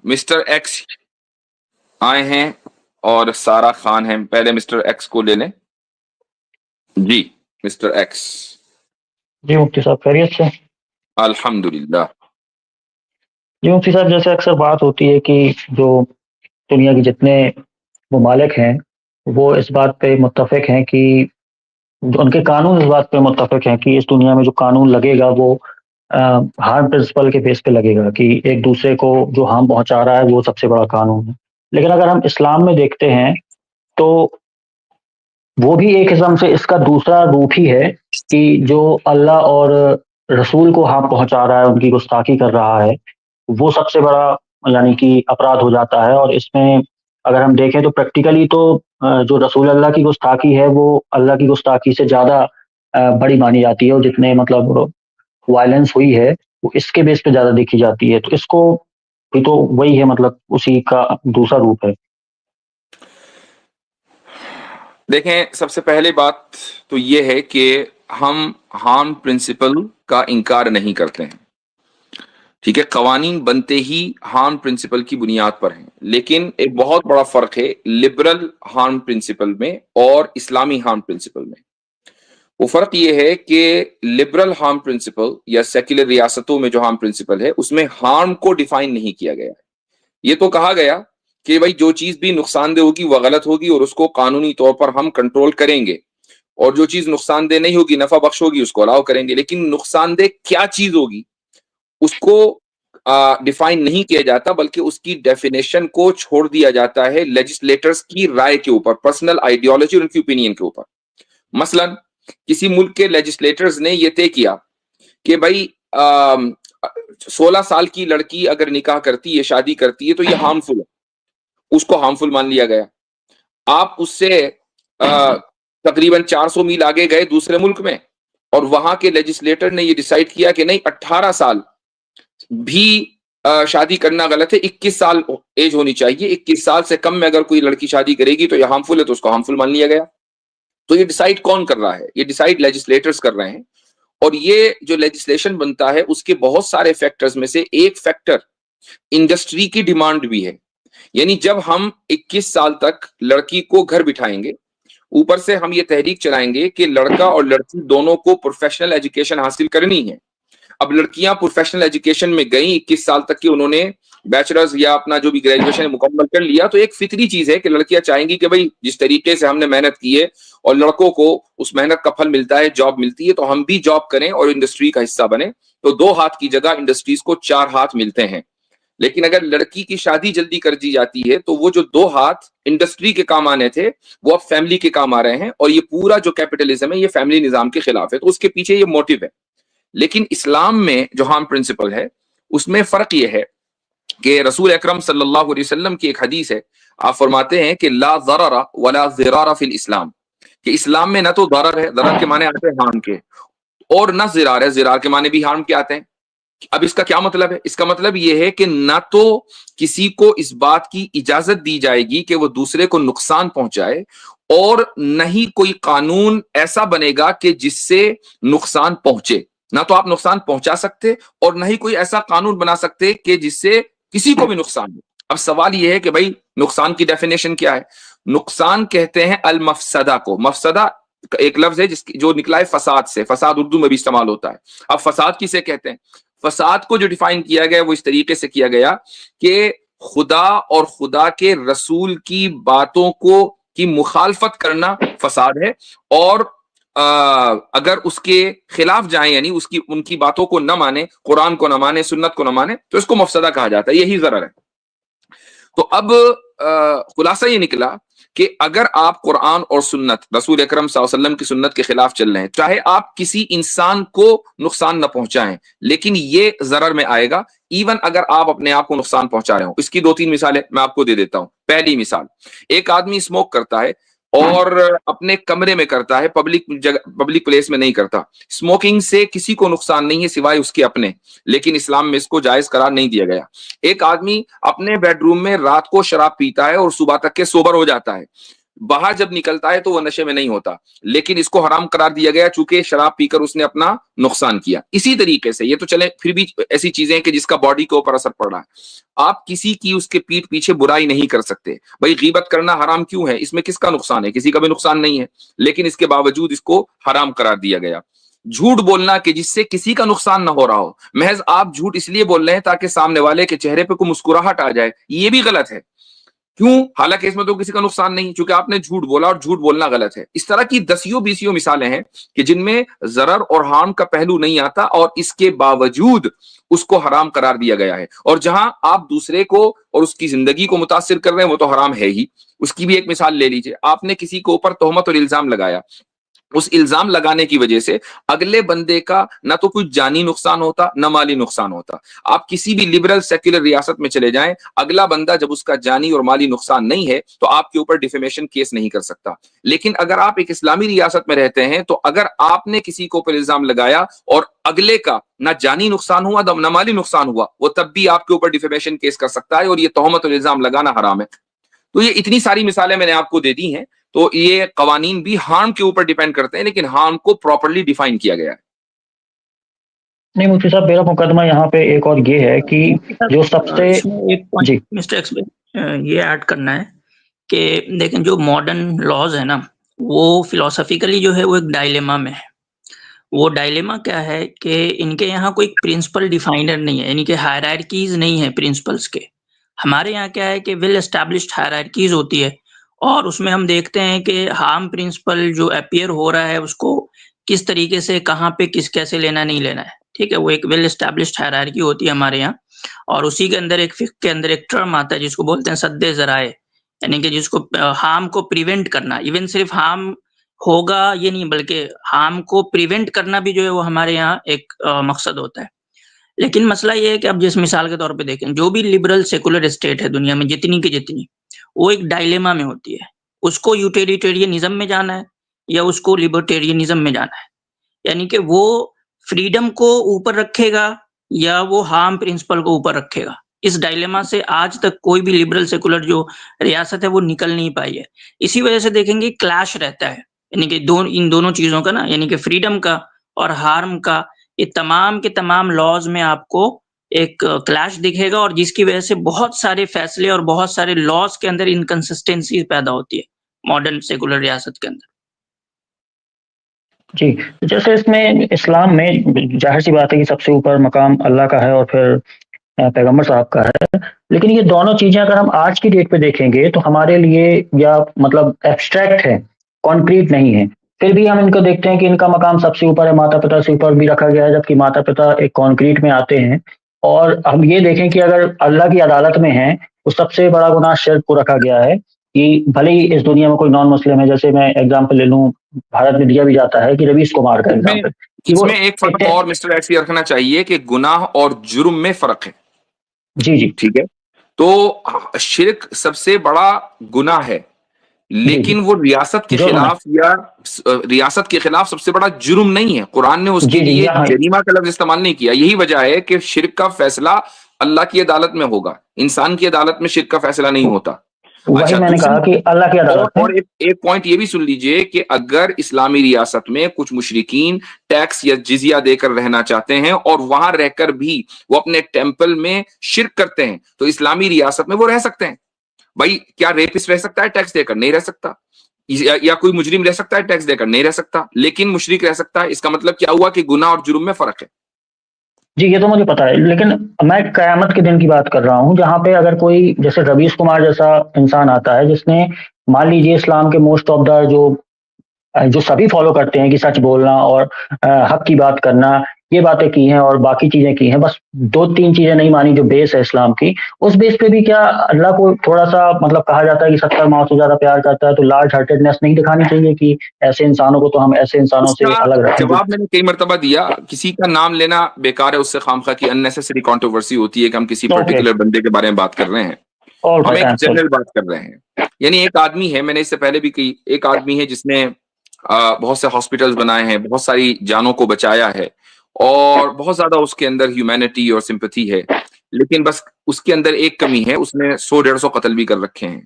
Mister x آئے ہیں اور سارا خان ہیں. پہلے مسٹر ایکس کو لے لیں. جی مسٹر ایکس. جی مفتی صاحب خیریت سے؟ الحمدللہ. جی مفتی صاحب، جیسے اکثر بات ہوتی ہے کہ جو دنیا کے جتنے ممالک ہیں وہ اس بات پہ متفق ہیں کہ ان کے قانون اس بات پہ متفق ہیں کہ اس دنیا میں جو قانون لگے گا وہ ہارم پرنسپل کے بیس پہ لگے گا، کہ ایک دوسرے کو جو ہارم پہنچا رہا ہے وہ سب سے بڑا قانون ہے. لیکن اگر ہم اسلام میں دیکھتے ہیں تو وہ بھی ایک قسم سے اس کا دوسرا روپ ہی ہے کہ جو اللہ اور رسول کو ہارم پہنچا رہا ہے، ان کی گستاخی کر رہا ہے، وہ سب سے بڑا یعنی کہ اپرادھ ہو جاتا ہے. اور اس میں اگر ہم دیکھیں تو پریکٹیکلی تو جو رسول اللہ کی گستاخی ہے وہ اللہ کی گستاخی سے زیادہ بڑی مانی جاتی ہے، اور جتنے مطلب وائلنس ہوئی ہے وہ اس کے بیس پہ زیادہ دیکھی جاتی ہے. تو اس کو یہ تو وہی ہے، مطلب اسی کا دوسرا روپ ہے. دیکھیں، سب سے پہلے بات تو یہ ہے کہ ہم ہارم پرنسپل کا انکار نہیں کرتے ہیں. ٹھیک ہے، قوانین بنتے ہی ہارم پرنسپل کی بنیاد پر ہیں، لیکن ایک بہت بڑا فرق ہے لبرل ہارم پرنسپل میں اور اسلامی ہارم پرنسپل میں. وہ فرق یہ ہے کہ لبرل ہارم پرنسپل یا سیکولر ریاستوں میں جو ہارم پرنسپل ہے اس میں ہارم کو ڈیفائن نہیں کیا گیا ہے. یہ تو کہا گیا کہ بھائی جو چیز بھی نقصان دہ ہوگی وہ غلط ہوگی اور اس کو قانونی طور پر ہم کنٹرول کریں گے، اور جو چیز نقصان دہ نہیں ہوگی، نفع بخش ہوگی، اس کو الاؤ کریں گے. لیکن نقصان دہ کیا چیز ہوگی اس کو ڈیفائن نہیں کیا جاتا، بلکہ اس کی ڈیفینیشن کو چھوڑ دیا جاتا ہے لیجسلیٹرز کی رائے کے اوپر، پرسنل آئیڈیالوجی اور ان کی اوپینین کے اوپر. مثلا کسی ملک کے لیجسلیٹرز نے یہ طے کیا کہ بھائی 16 سال کی لڑکی اگر نکاح کرتی ہے، شادی کرتی ہے، تو یہ ہارمفل ہے، اس کو ہارمفل مان لیا گیا. آپ اس سے تقریباً 400 میل آگے گئے دوسرے ملک میں، اور وہاں کے لیجسلیٹر نے یہ ڈیسائیڈ کیا کہ نہیں، 18 سال بھی شادی کرنا غلط ہے، 21 سال ایج ہونی چاہیے، 21 سال سے کم میں اگر کوئی لڑکی شادی کرے گی تو یہ ہارمفل ہے، تو اس کو ہارمفل مان لیا گیا. تو یہ ڈیسائیڈ کون کر رہا ہے؟ یہ ڈیسائیڈ لیجسلیٹرز کر رہے ہیں. اور یہ جو لیجسلیشن بنتا ہے اس کے بہت سارے فیکٹرز میں سے ایک فیکٹر انڈسٹری کی ڈیمانڈ بھی ہے. یعنی جب ہم 21 سال تک لڑکی کو گھر بٹھائیں گے، اوپر سے ہم یہ تحریک چلائیں گے کہ لڑکا اور لڑکی دونوں کو پروفیشنل ایجوکیشن حاصل کرنی ہے. اب لڑکیاں پروفیشنل ایجوکیشن میں گئیں، 21 سال تک کی انہوں نے بیچلرز یا اپنا جو بھی گریجویشن مکمل کر لیا، تو ایک فطری چیز ہے کہ لڑکیاں چاہیں گی کہ بھائی جس طریقے سے ہم نے محنت کی ہے اور لڑکوں کو اس محنت کا پھل ملتا ہے، جاب ملتی ہے، تو ہم بھی جاب کریں اور انڈسٹری کا حصہ بنیں. تو 2 ہاتھ کی جگہ انڈسٹریز کو 4 ہاتھ ملتے ہیں. لیکن اگر لڑکی کی شادی جلدی کر دی جاتی ہے تو وہ جو 2 ہاتھ انڈسٹری کے کام آنے تھے وہ اب فیملی کے کام آ رہے ہیں، اور یہ پورا جو کیپٹلزم ہے یہ فیملی نظام کے خلاف ہے. تو اس کے پیچھے یہ موٹیو ہے. لیکن اسلام میں جو ہارم پرنسپل ہے اس میں فرق یہ ہے کہ رسول اکرم صلی اللہ علیہ وسلم کی ایک حدیث ہے، آپ فرماتے ہیں کہ لا ضرر ولا ضرار فی الاسلام، کہ اسلام میں نہ تو ضرر ہے، ضرر کے معنی آتے ہیں ہارم کے، اور نہ ضرار ہے، ضرار کے معنی بھی ہارم کے آتے ہیں. اب اس کا کیا مطلب ہے؟ اس کا مطلب یہ ہے کہ نہ تو کسی کو اس بات کی اجازت دی جائے گی کہ وہ دوسرے کو نقصان پہنچائے، اور نہ ہی کوئی قانون ایسا بنے گا کہ جس سے نقصان پہنچے. نہ تو آپ نقصان پہنچا سکتے اور نہ ہی کوئی ایسا قانون بنا سکتے کہ جس سے کسی کو بھی نقصان ہو. اب سوال یہ ہے کہ بھائی نقصان کی ڈیفینیشن کیا ہے؟ نقصان کہتے ہیں المفسدہ کو. مفسدہ ایک لفظ ہے جو نکلا ہے فساد سے، فساد اردو میں بھی استعمال ہوتا ہے. اب فساد کسے کہتے ہیں؟ فساد کو جو ڈیفائن کیا گیا وہ اس طریقے سے کیا گیا کہ خدا اور خدا کے رسول کی باتوں کی مخالفت کرنا فساد ہے، اور اگر اس کے خلاف جائیں، یعنی ان کی باتوں کو نہ مانے، قرآن کو نہ مانے، سنت کو نہ مانے، تو اس کو مفسدہ کہا جاتا ہے. یہی ضرر ہے. تو اب خلاصہ یہ نکلا کہ اگر آپ قرآن اور سنت، رسول اکرم صلی اللہ علیہ وسلم کی سنت کے خلاف چل رہے ہیں، چاہے آپ کسی انسان کو نقصان نہ پہنچائیں، لیکن یہ ضرر میں آئے گا، ایون اگر آپ اپنے آپ کو نقصان پہنچا رہے ہوں. اس کی 2-3 مثالیں میں آپ کو دے دیتا ہوں. پہلی مثال، ایک آدمی اسموک کرتا ہے اور اپنے کمرے میں کرتا ہے، پبلک پلیس میں نہیں کرتا. اسموکنگ سے کسی کو نقصان نہیں ہے سوائے اس کے اپنے، لیکن اسلام میں اس کو جائز قرار نہیں دیا گیا. ایک آدمی اپنے بیڈ روم میں رات کو شراب پیتا ہے اور صبح تک کے سوبر ہو جاتا ہے. باہر جب نکلتا ہے تو وہ نشے میں نہیں ہوتا، لیکن اس کو حرام قرار دیا گیا چونکہ شراب پی کر اس نے اپنا نقصان کیا. اسی طریقے سے یہ تو چلے پھر بھی ایسی چیزیں ہیں کہ جس کا باڈی کے اوپر اثر پڑ رہا ہے. آپ کسی کی اس کے پیٹ پیچھے برائی نہیں کر سکتے. بھائی غیبت کرنا حرام کیوں ہے؟ اس میں کس کا نقصان ہے؟ کسی کا بھی نقصان نہیں ہے، لیکن اس کے باوجود اس کو حرام قرار دیا گیا. جھوٹ بولنا کہ جس سے کسی کا نقصان نہ ہو رہا ہو، محض آپ جھوٹ اس لیے بول رہے ہیں تاکہ سامنے والے کے چہرے پہ کوئی مسکراہٹ آ جائے، یہ بھی غلط ہے. کیوں؟ حالانکہ اس میں تو کسی کا نقصان نہیں، چونکہ آپ نے جھوٹ بولا اور جھوٹ بولنا غلط ہے. اس طرح کی دسیوں بیسیوں مثالیں ہیں کہ جن میں ضرر اور ہارم کا پہلو نہیں آتا اور اس کے باوجود اس کو حرام قرار دیا گیا ہے. اور جہاں آپ دوسرے کو اور اس کی زندگی کو متاثر کر رہے ہیں وہ تو حرام ہے ہی. اس کی بھی ایک مثال لے لیجئے. آپ نے کسی کے اوپر تہمت اور الزام لگایا، اس الزام لگانے کی وجہ سے اگلے بندے کا نہ تو کوئی جانی نقصان ہوتا نہ مالی نقصان ہوتا. آپ کسی بھی لبرل سیکولر ریاست میں چلے جائیں، اگلا بندہ جب اس کا جانی اور مالی نقصان نہیں ہے تو آپ کے اوپر ڈیفیمیشن کیس نہیں کر سکتا. لیکن اگر آپ ایک اسلامی ریاست میں رہتے ہیں تو اگر آپ نے کسی کے اوپر الزام لگایا اور اگلے کا نہ جانی نقصان ہوا نہ مالی نقصان ہوا، وہ تب بھی آپ کے اوپر ڈیفیمیشن کیس کر سکتا ہے، اور یہ تہمت اور الزام لگانا حرام ہے. تو یہ اتنی ساری مثالیں میں نے آپ کو دے دی ہیں. تو یہ قوانین بھی ہارم کے اوپر ڈیپینڈ کرتے ہیں، لیکن ہارم کو پراپرلی ڈیفائن کیا گیا ہے. نہیں مفتی صاحب، میرا مقدمہ یہاں پہ ایک اور یہ ہے کہ جو سب سے اس میں ایک پوائنٹ جی مسٹر ایکس یہ ایڈ کرنا ہے کہ دیکھیں جو ماڈرن لاز ہے نا، وہ فلاسفیکلی جو ہے وہ ایک ڈائلیما میں ہے. وہ ڈائلیما کیا ہے کہ ان کے یہاں کوئی پرنسپل ڈیفائنر نہیں ہے، یعنی کہ ہائرارکیز نہیں ہے پرنسپلس کے. ہمارے یہاں کیا ہے کہ ویل اسٹیبلشڈ ہائرارکیز ہوتی ہے، اور اس میں ہم دیکھتے ہیں کہ ہارم پرنسپل جو اپیئر ہو رہا ہے اس کو کس طریقے سے کہاں پہ کیسے لینا نہیں لینا ہے. ٹھیک ہے، وہ ایک ویل اسٹیبلشڈ ہائرارکی ہوتی ہے ہمارے یہاں. اور اسی کے اندر ایک فقہ کے اندر ایک ٹرم آتا ہے جس کو بولتے ہیں سد ذرائع، یعنی کہ جس کو ہارم کو پریونٹ کرنا. ایون صرف ہارم ہوگا یہ نہیں، بلکہ ہارم کو پریونٹ کرنا بھی جو ہے وہ ہمارے یہاں ایک مقصد ہوتا ہے. لیکن مسئلہ یہ ہے کہ اب جس مثال کے طور پہ دیکھیں، جو بھی لبرل سیکولر اسٹیٹ ہے دنیا میں جتنی کی جتنی، وہ ایک ڈائلیما میں ہوتی ہے. اس کو یوٹیلیٹیرینزم میں جانا ہے یا اس کو لبرٹیرینزم میں جانا ہے. یعنی کہ وہ فریڈم کو اوپر رکھے گا یا وہ ہارم پرنسپل کو اوپر رکھے گا. اس ڈائلیما سے آج تک کوئی بھی لبرل سیکولر جو ریاست ہے وہ نکل نہیں پائی ہے. اسی وجہ سے دیکھیں گے کلیش رہتا ہے، یعنی کہ ان دونوں چیزوں کا نا، یعنی کہ فریڈم کا اور ہارم کا. یہ تمام کے تمام لاز میں آپ کو ایک کلیش دکھے گا، اور جس کی وجہ سے بہت سارے فیصلے اور بہت سارے لاز کے اندر انکنسسٹنسی پیدا ہوتی ہے ماڈرن سیکولر ریاست کے اندر. جی، جیسے اس میں اسلام میں ظاہر سی بات ہے کہ سب سے اوپر مقام اللہ کا ہے اور پھر پیغمبر صاحب کا ہے. لیکن یہ دونوں چیزیں اگر ہم آج کی ڈیٹ پہ دیکھیں گے تو ہمارے لیے یا مطلب ایبسٹریکٹ ہے، کانکریٹ نہیں ہے. پھر بھی ہم ان کو دیکھتے ہیں کہ ان کا مقام سب سے اوپر ہے، ماتا پتا سے اوپر بھی رکھا گیا ہے، جبکہ ماتا پتا ایک کانکریٹ میں آتے ہیں. اور ہم یہ دیکھیں کہ اگر اللہ کی عدالت میں ہیں تو سب سے بڑا گناہ شرک کو رکھا گیا ہے. کہ بھلے ہی اس دنیا میں کوئی نان مسلم ہے، جیسے میں ایگزامپل لے لوں، بھارت میں دیا بھی جاتا ہے کہ رویش کمار کا ایگزامپل کہ اس وہ میں ایک فرق اور مسٹر ایکس یہ رکھنا چاہیے کہ گناہ اور جرم میں فرق ہے. جی جی ٹھیک ہے، تو شرک سب سے بڑا گناہ ہے، لیکن وہ ریاست کے جرم ہے. خلاف یا ریاست کے خلاف سب سے بڑا جرم نہیں ہے. قرآن نے اس کے جی جی لیے یہاں جریمہ کا لفظ استعمال نہیں کیا. یہی وجہ ہے کہ شرک کا فیصلہ اللہ کی عدالت میں ہوگا، انسان کی عدالت میں شرک کا فیصلہ نہیں ہوتا. وہی اچھا، میں نے دوسری کہا کہ اللہ کی عدالت میں. اور ایک پوائنٹ یہ بھی سن لیجئے کہ اگر اسلامی ریاست میں کچھ مشرکین ٹیکس یا جزیہ دے کر رہنا چاہتے ہیں اور وہاں رہ کر بھی وہ اپنے ٹیمپل میں شرک کرتے ہیں تو اسلامی ریاست میں وہ رہ سکتے ہیں. بھائی کیا ریپس رہ سکتا ہے ٹیکس دے کر؟ نہیں رہ سکتا. یا کوئی مجرم رہ سکتا ہے ٹیکس دے کر؟ نہیں رہ سکتا. لیکن مشرک رہ سکتا ہے. اس کا مطلب کیا ہوا کہ گناہ اور جرم میں فرق ہے. جی یہ تو مجھے پتا ہے، لیکن میں قیامت کے دن کی بات کر رہا ہوں جہاں پہ اگر کوئی جیسے رویش کمار جیسا انسان آتا ہے جس نے مان لیجیے اسلام کے موسٹ آف دا جو سبھی فالو کرتے ہیں کہ سچ بولنا اور حق کی بات کرنا، یہ باتیں کی ہیں اور باقی چیزیں کی ہیں، بس 2-3 چیزیں نہیں مانی جو بیس ہے اسلام کی. اس بیس پہ بھی کیا اللہ کو تھوڑا سا مطلب کہا جاتا ہے کہ 70 ماہ سے زیادہ پیار کرتا ہے، تو لارج ہارٹیڈنس نہیں دکھانی چاہیے کہ ایسے انسانوں کو تو ہم ایسے انسانوں اس سے کا الگ رکھیں. جواب میں نے کئی مرتبہ دیا. کسی کا نام لینا بیکار ہے، اس سے خامخواہ کی اننیسیسری کانٹروورسی ہوتی ہے کہ ہم کسی پرٹیکولر بندے کے بارے میں بات کر رہے ہیں. ہم ایک جنرل بات کر رہے ہیں. یعنی ایک آدمی ہے، میں نے اس سے پہلے بھی کہی، ایک آدمی ہے جس نے بہت سے ہاسپٹلز بنائے ہیں، بہت ساری جانوں کو بچایا ہے، اور بہت زیادہ اس کے اندر ہیومینٹی اور سمپتھی ہے. لیکن بس اس کے اندر ایک کمی ہے، اس نے 100-150 قتل بھی کر رکھے ہیں.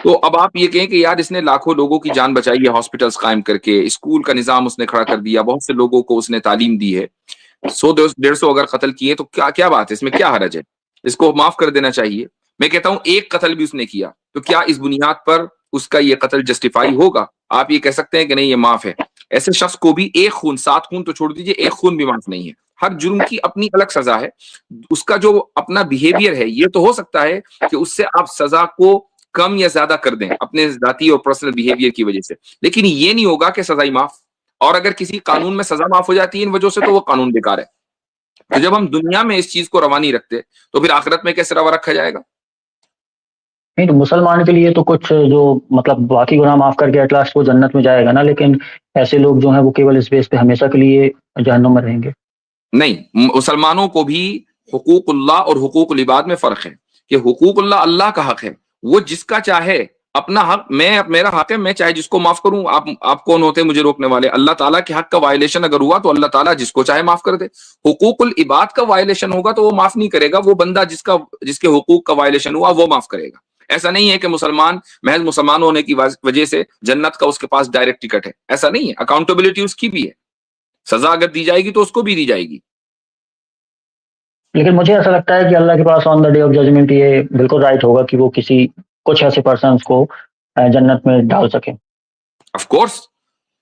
تو اب آپ یہ کہیں کہ یار اس نے لاکھوں لوگوں کی جان بچائی ہے ہاسپٹلس قائم کر کے, اسکول کا نظام اس نے کھڑا کر دیا, بہت سے لوگوں کو اس نے تعلیم دی ہے, 100-150 اگر قتل کیے تو کیا بات ہے, اس میں کیا حرج ہے, اس کو معاف کر دینا چاہیے. میں کہتا ہوں ایک قتل بھی اس نے کیا تو کیا اس بنیاد پر اس کا یہ قتل جسٹیفائی ہوگا؟ آپ یہ کہہ سکتے ہیں کہ نہیں یہ معاف ہے. ایسے شخص کو بھی ایک خون, 7 خون تو چھوڑ دیجیے, ایک خون بھی معاف نہیں ہے. ہر جرم کی اپنی الگ سزا ہے, اس کا جو اپنا بیہیویئر ہے یہ تو ہو سکتا ہے کہ اس سے آپ سزا کو کم یا زیادہ کر دیں اپنے ذاتی اور پرسنل بیہیویئر کی وجہ سے, لیکن یہ نہیں ہوگا کہ سزا ہی معاف. اور اگر کسی قانون میں سزا معاف ہو جاتی ہے ان وجہ سے تو وہ قانون بیکار ہے. تو جب ہم دنیا میں اس چیز کو روا نہیں رکھتے تو پھر آخرت میں کیسے روا رکھا جائے گا؟ نہیں تو مسلمان کے لیے تو کچھ جو مطلب باقی گناہ معاف کر کے ایٹ لاسٹ وہ جنت میں جائے گا نا, لیکن ایسے لوگ جو ہیں وہ کیول اس بیس پہ ہمیشہ کے لیے جہنم میں رہیں گے. نہیں, مسلمانوں کو بھی حقوق اللہ اور حقوق العباد میں فرق ہے کہ حقوق اللہ اللہ کا حق ہے, وہ جس کا چاہے اپنا حق, میرا حق ہے, میں چاہے جس کو معاف کروں. آپ کون ہوتے ہیں مجھے روکنے والے؟ اللہ تعالیٰ کے حق کا وائلیشن اگر ہوا تو اللہ تعالیٰ جس کو چاہے معاف کر دے. حقوق العباد کا وائلیشن ہوگا تو وہ معاف نہیں کرے گا, وہ بندہ جس کے حقوق کا وائلیشن ہوا وہ معاف کرے گا. ایسا نہیں ہے کہ مسلمان محض مسلمان ہونے کی وجہ سے جنت کا اس کے پاس ڈائریکٹ ٹکٹ ہے, ایسا نہیں ہے. اکاؤنٹیبلٹی اس کی بھی ہے, سزا اگر دی جائے گی تو اس کو بھی دی جائے گی. لیکن مجھے ایسا لگتا ہے کہ اللہ کے پاس آن دا ڈے آف ججمنٹ یہ بالکل رائٹ ہوگا کہ وہ کچھ ایسے پرسنس کو جنت میں ڈال سکے. آف کورس,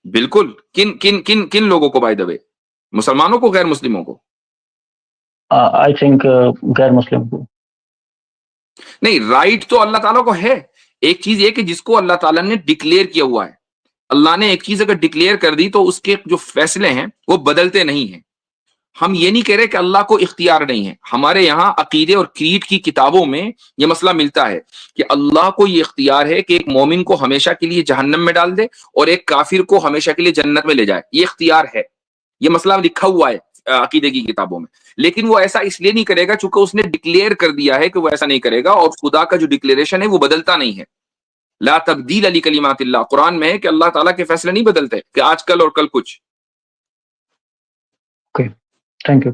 بالکل. کن لوگوں کو بائی دا وے؟ مسلمانوں کو, غیر مسلموں کو؟ آئی تھنک غیر مسلم کو. نہیں, رائٹ تو اللہ تعالیٰ کو ہے. ایک چیز یہ کہ جس کو اللہ تعالیٰ نے ڈکلیئر کیا ہوا ہے, اللہ نے ایک چیز اگر ڈکلیئر کر دی تو اس کے جو فیصلے ہیں وہ بدلتے نہیں ہیں. ہم یہ نہیں کہہ رہے کہ اللہ کو اختیار نہیں ہے. ہمارے یہاں عقیدے اور کریڈ کی کتابوں میں یہ مسئلہ ملتا ہے کہ اللہ کو یہ اختیار ہے کہ ایک مومن کو ہمیشہ کے لیے جہنم میں ڈال دے اور ایک کافر کو ہمیشہ کے لیے جنت میں لے جائے. یہ اختیار ہے, یہ مسئلہ لکھا ہوا ہے عقیدے کی کتابوں میں. لیکن وہ ایسا اس لیے نہیں کرے گا چونکہ اس نے ڈکلیئر کر دیا ہے کہ وہ ایسا نہیں کرے گا, اور خدا کا جو ڈکلیریشن ہے وہ بدلتا نہیں ہے. لا تبدیل لکلمات اللہ, قرآن میں ہے کہ اللہ تعالیٰ کے فیصلے نہیں بدلتے کہ آج کل اور کل کچھ. Okay, thank you.